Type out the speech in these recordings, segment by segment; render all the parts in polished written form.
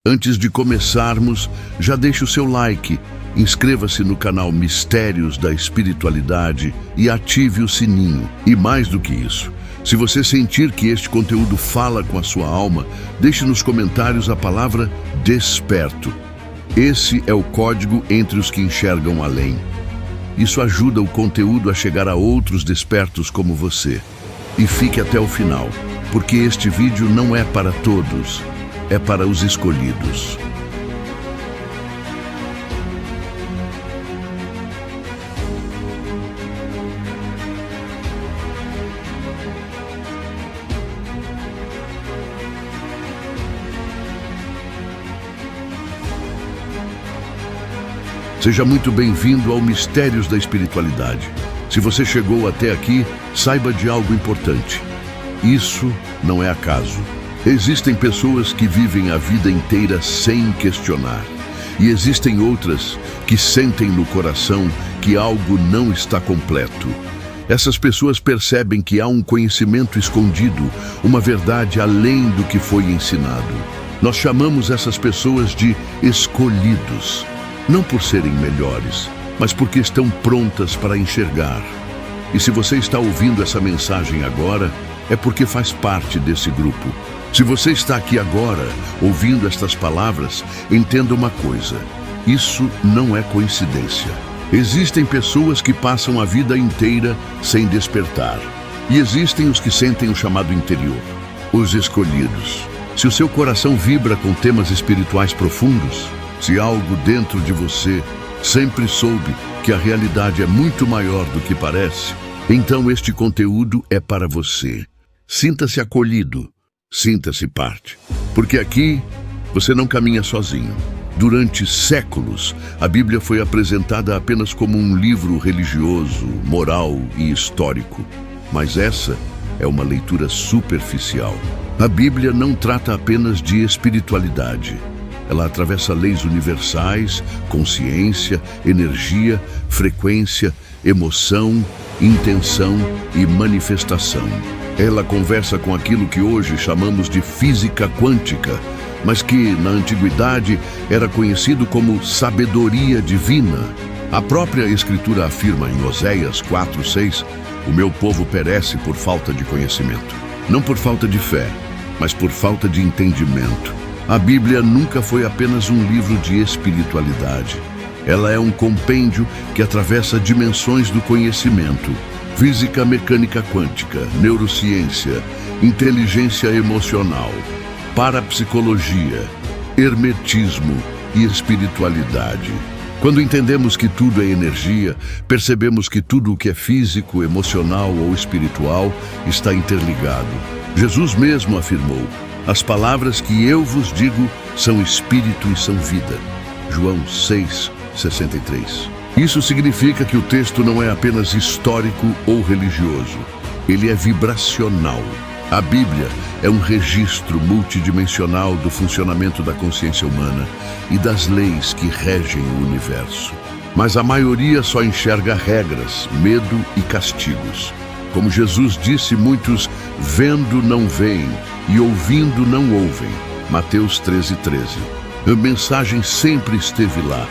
Antes de começarmos, já deixe o seu like, inscreva-se no canal Mistérios da Espiritualidade e ative o sininho. E mais do que isso, se você sentir que este conteúdo fala com a sua alma, deixe nos comentários a palavra desperto. Esse é o código entre os que enxergam além. Isso ajuda o conteúdo a chegar a outros despertos como você. E fique até o final, porque este vídeo não é para todos. É para os escolhidos. Seja muito bem-vindo ao Mistérios da Espiritualidade. Se você chegou até aqui, saiba de algo importante. Isso não é acaso. Existem pessoas que vivem a vida inteira sem questionar. E existem outras que sentem no coração que algo não está completo. Essas pessoas percebem que há um conhecimento escondido, uma verdade além do que foi ensinado. Nós chamamos essas pessoas de escolhidos, não por serem melhores, mas porque estão prontas para enxergar. E se você está ouvindo essa mensagem agora, é porque faz parte desse grupo. Se você está aqui agora, ouvindo estas palavras, entenda uma coisa: isso não é coincidência. Existem pessoas que passam a vida inteira sem despertar. E existem os que sentem o chamado interior, os escolhidos. Se o seu coração vibra com temas espirituais profundos, se algo dentro de você sempre soube que a realidade é muito maior do que parece, então este conteúdo é para você. Sinta-se acolhido. Sinta-se parte, porque aqui você não caminha sozinho. Durante séculos, a Bíblia foi apresentada apenas como um livro religioso, moral e histórico. Mas essa é uma leitura superficial. A Bíblia não trata apenas de espiritualidade. Ela atravessa leis universais, consciência, energia, frequência, emoção, intenção e manifestação. Ela conversa com aquilo que hoje chamamos de física quântica, mas que, na antiguidade, era conhecido como sabedoria divina. A própria Escritura afirma em Oséias 4:6, o meu povo perece por falta de conhecimento. Não por falta de fé, mas por falta de entendimento. A Bíblia nunca foi apenas um livro de espiritualidade. Ela é um compêndio que atravessa dimensões do conhecimento. Física mecânica quântica, neurociência, inteligência emocional, parapsicologia, hermetismo e espiritualidade. Quando entendemos que tudo é energia, percebemos que tudo o que é físico, emocional ou espiritual está interligado. Jesus mesmo afirmou: as palavras que eu vos digo são espírito e são vida. João 6:63. Isso significa que o texto não é apenas histórico ou religioso. Ele é vibracional. A Bíblia é um registro multidimensional do funcionamento da consciência humana e das leis que regem o universo. Mas a maioria só enxerga regras, medo e castigos. Como Jesus disse, muitos vendo não veem e ouvindo não ouvem. Mateus 13:13. A mensagem sempre esteve lá,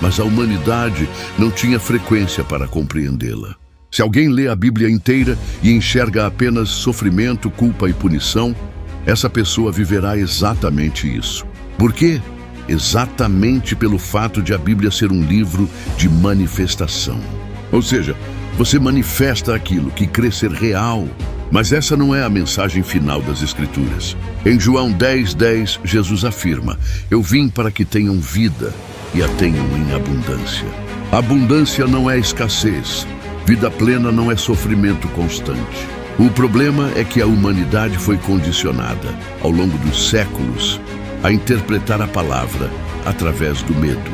mas a humanidade não tinha frequência para compreendê-la. Se alguém lê a Bíblia inteira e enxerga apenas sofrimento, culpa e punição, essa pessoa viverá exatamente isso. Por quê? Exatamente pelo fato de a Bíblia ser um livro de manifestação. Ou seja, você manifesta aquilo que crê ser real. Mas essa não é a mensagem final das Escrituras. Em João 10:10, Jesus afirma: eu vim para que tenham vida e a tenham em abundância. Abundância não é escassez. Vida plena não é sofrimento constante. O problema é que a humanidade foi condicionada, ao longo dos séculos, a interpretar a palavra através do medo.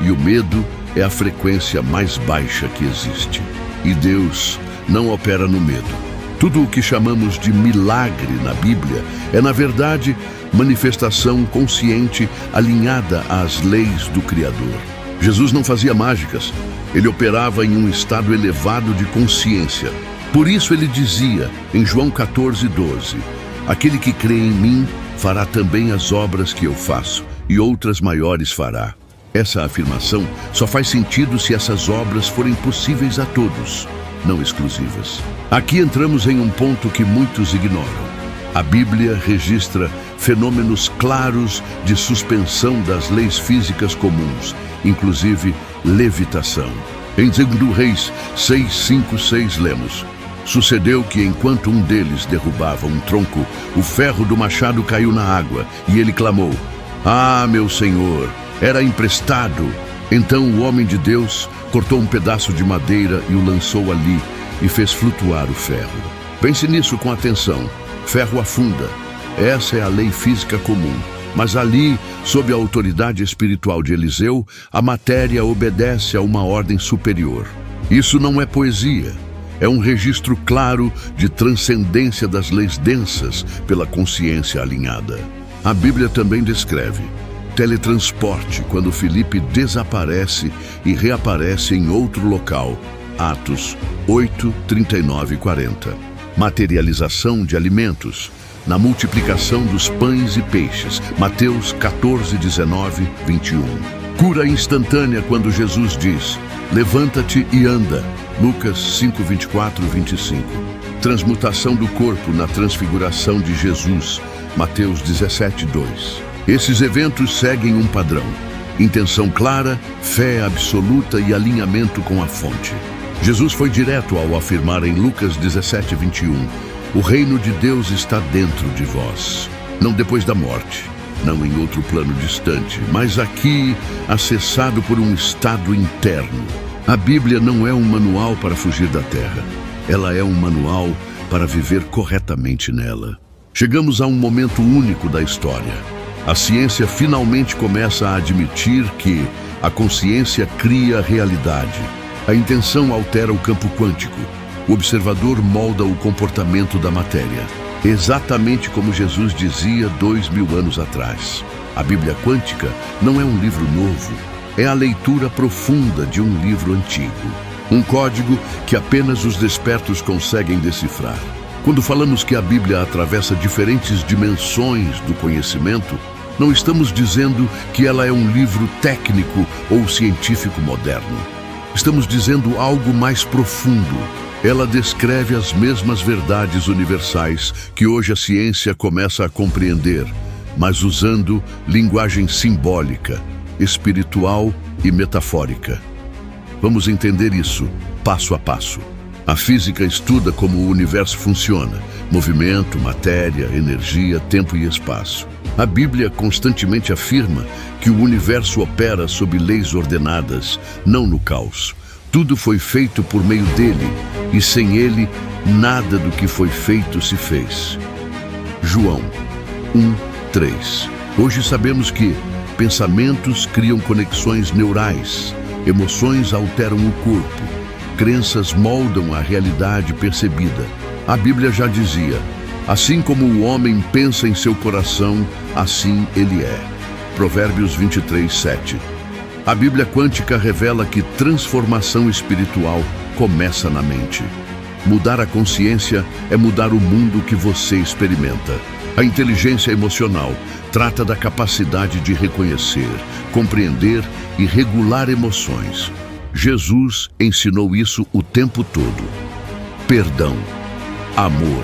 E o medo é a frequência mais baixa que existe. E Deus não opera no medo. Tudo o que chamamos de milagre na Bíblia é, na verdade, manifestação consciente alinhada às leis do Criador. Jesus não fazia mágicas. Ele operava em um estado elevado de consciência. Por isso ele dizia, em João 14:12, aquele que crê em mim fará também as obras que eu faço, e outras maiores fará. Essa afirmação só faz sentido se essas obras forem possíveis a todos, não exclusivas. Aqui entramos em um ponto que muitos ignoram. A Bíblia registra fenômenos claros de suspensão das leis físicas comuns, inclusive levitação. Em 2 Reis 6:5-6 lemos: sucedeu que enquanto um deles derrubava um tronco, o ferro do machado caiu na água, e ele clamou: "Ah, meu senhor, era emprestado." Então o homem de Deus cortou um pedaço de madeira e o lançou ali, e fez flutuar o ferro. Pense nisso com atenção. Ferro afunda. Essa é a lei física comum. Mas ali, sob a autoridade espiritual de Eliseu, a matéria obedece a uma ordem superior. Isso não é poesia. É um registro claro de transcendência das leis densas pela consciência alinhada. A Bíblia também descreve teletransporte quando Filipe desaparece e reaparece em outro local. Atos 8, 39 e 40. Materialização de alimentos na multiplicação dos pães e peixes. Mateus 14, 19, 21. Cura instantânea quando Jesus diz: "Levanta-te e anda." Lucas 5, 24, 25. Transmutação do corpo na transfiguração de Jesus. Mateus 17, 2. Esses eventos seguem um padrão: intenção clara, fé absoluta e alinhamento com a fonte. Jesus foi direto ao afirmar em Lucas 17, 21, "O reino de Deus está dentro de vós." Não depois da morte, não em outro plano distante, mas aqui, acessado por um estado interno. A Bíblia não é um manual para fugir da terra. Ela é um manual para viver corretamente nela. Chegamos a um momento único da história. A ciência finalmente começa a admitir que a consciência cria a realidade. A intenção altera o campo quântico. O observador molda o comportamento da matéria. Exatamente como Jesus dizia 2000 anos atrás. A Bíblia quântica não é um livro novo. É a leitura profunda de um livro antigo. Um código que apenas os despertos conseguem decifrar. Quando falamos que a Bíblia atravessa diferentes dimensões do conhecimento, não estamos dizendo que ela é um livro técnico ou científico moderno. Estamos dizendo algo mais profundo. Ela descreve as mesmas verdades universais que hoje a ciência começa a compreender, mas usando linguagem simbólica, espiritual e metafórica. Vamos entender isso passo a passo. A física estuda como o universo funciona: movimento, matéria, energia, tempo e espaço. A Bíblia constantemente afirma que o universo opera sob leis ordenadas, não no caos. Tudo foi feito por meio dele, e sem ele, nada do que foi feito se fez. João 1:3. Hoje sabemos que pensamentos criam conexões neurais, emoções alteram o corpo, crenças moldam a realidade percebida. A Bíblia já dizia: "Assim como o homem pensa em seu coração, assim ele é." Provérbios 23:7. A Bíblia quântica revela que transformação espiritual começa na mente. Mudar a consciência é mudar o mundo que você experimenta. A inteligência emocional trata da capacidade de reconhecer, compreender e regular emoções. Jesus ensinou isso o tempo todo. Perdão, amor,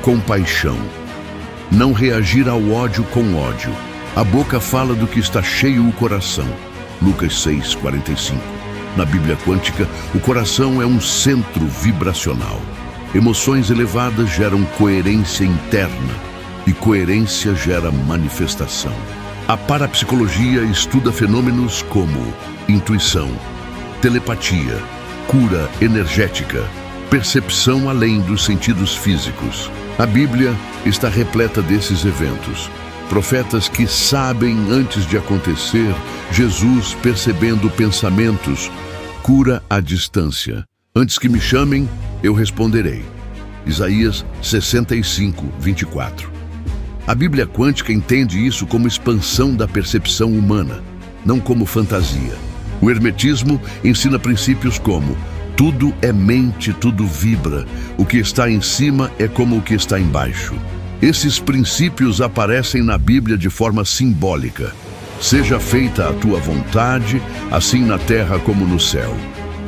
compaixão. Não reagir ao ódio com ódio. A boca fala do que está cheio o coração. Lucas 6:45. Na Bíblia quântica, o coração é um centro vibracional. Emoções elevadas geram coerência interna, e coerência gera manifestação. A parapsicologia estuda fenômenos como intuição, telepatia, cura energética, percepção além dos sentidos físicos. A Bíblia está repleta desses eventos. Profetas que sabem antes de acontecer, Jesus percebendo pensamentos, cura à distância. Antes que me chamem, eu responderei. Isaías 65:24. A Bíblia quântica entende isso como expansão da percepção humana, não como fantasia. O hermetismo ensina princípios como: tudo é mente, tudo vibra, o que está em cima é como o que está embaixo. Esses princípios aparecem na Bíblia de forma simbólica. Seja feita a tua vontade, assim na terra como no céu.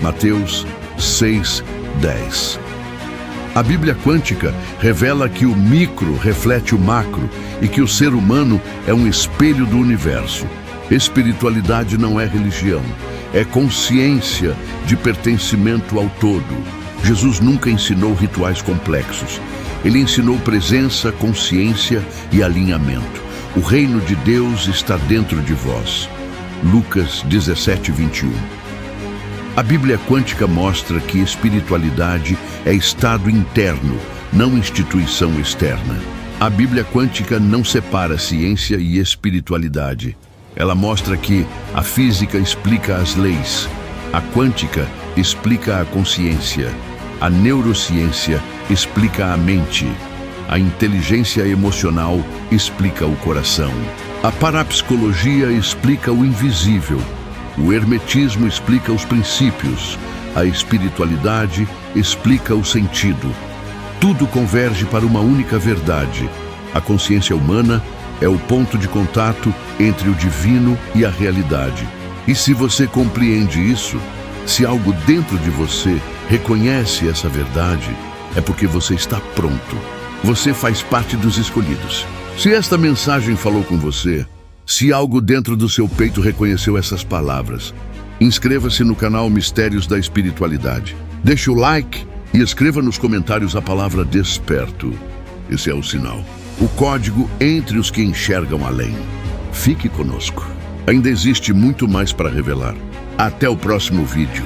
Mateus 6:10. A Bíblia quântica revela que o micro reflete o macro e que o ser humano é um espelho do universo. Espiritualidade não é religião, é consciência de pertencimento ao todo. Jesus nunca ensinou rituais complexos. Ele ensinou presença, consciência e alinhamento. O reino de Deus está dentro de vós. Lucas 17:21. A Bíblia quântica mostra que espiritualidade é estado interno, não instituição externa. A Bíblia quântica não separa ciência e espiritualidade. Ela mostra que a física explica as leis, a quântica explica a consciência, a neurociência explica a mente, a inteligência emocional explica o coração, a parapsicologia explica o invisível, o hermetismo explica os princípios, a espiritualidade explica o sentido. Tudo converge para uma única verdade. A consciência humana é o ponto de contato entre o divino e a realidade. E se você compreende isso, se algo dentro de você reconhece essa verdade, é porque você está pronto. Você faz parte dos escolhidos. Se esta mensagem falou com você, se algo dentro do seu peito reconheceu essas palavras, inscreva-se no canal Mistérios da Espiritualidade. Deixe o like e escreva nos comentários a palavra desperto. Esse é o sinal. O código entre os que enxergam além. Fique conosco. Ainda existe muito mais para revelar. Até o próximo vídeo.